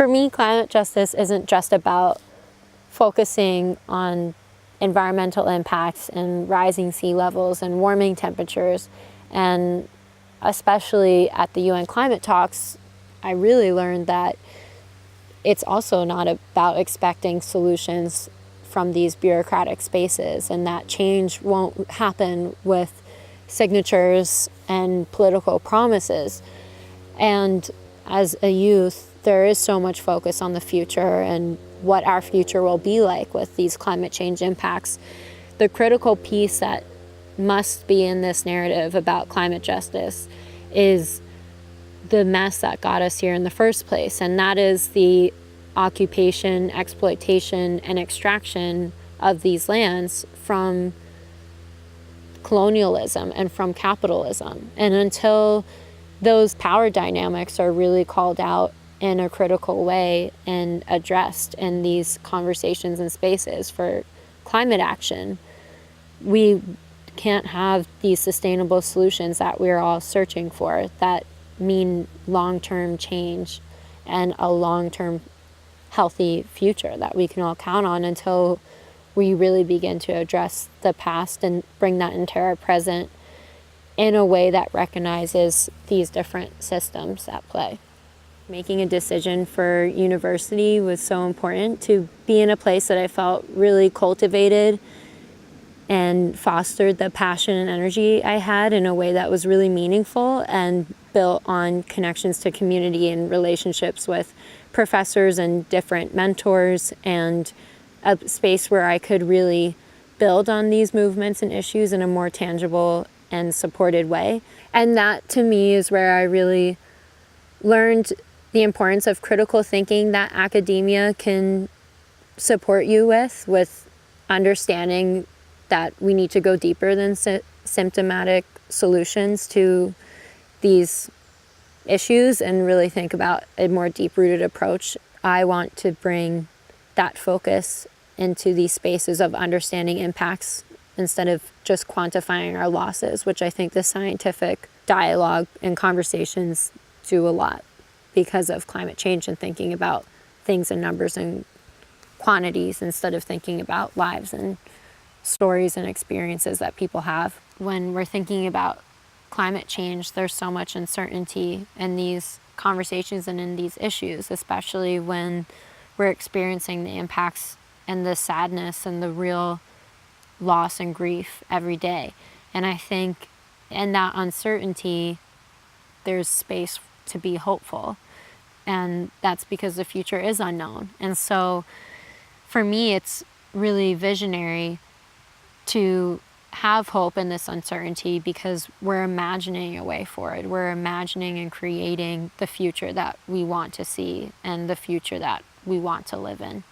For me, climate justice isn't just about focusing on environmental impacts and rising sea levels and warming temperatures. And especially at the UN climate talks, I really learned that it's also not about expecting solutions from these bureaucratic spaces, and that change won't happen with signatures and political promises. And as a youth, there is so much focus on the future and what our future will be like with these climate change impacts. The critical piece that must be in this narrative about climate justice is the mess that got us here in the first place, and that is the occupation, exploitation, and extraction of these lands from colonialism and from capitalism. And until those power dynamics are really called out in a critical way and addressed in these conversations and spaces for climate action, we can't have these sustainable solutions that we're all searching for that mean long-term change and a long-term healthy future that we can all count on, until we really begin to address the past and bring that into our present in a way that recognizes these different systems at play. Making a decision for university was so important, to be in a place that I felt really cultivated and fostered the passion and energy I had in a way that was really meaningful and built on connections to community and relationships with professors and different mentors, and a space where I could really build on these movements and issues in a more tangible and supported way. And that, to me, is where I really learned the importance of critical thinking that academia can support you with understanding that we need to go deeper than symptomatic solutions to these issues and really think about a more deep-rooted approach. I want to bring that focus into these spaces of understanding impacts instead of just quantifying our losses, which I think the scientific dialogue and conversations do a lot because of climate change and thinking about things in numbers and quantities instead of thinking about lives and stories and experiences that people have. When we're thinking about climate change, there's so much uncertainty in these conversations and in these issues, especially when we're experiencing the impacts and the sadness and the real loss and grief every day. And I think in that uncertainty, there's space to be hopeful. And that's because the future is unknown. And so for me, it's really visionary to have hope in this uncertainty, because we're imagining a way forward. We're imagining and creating the future that we want to see and the future that we want to live in.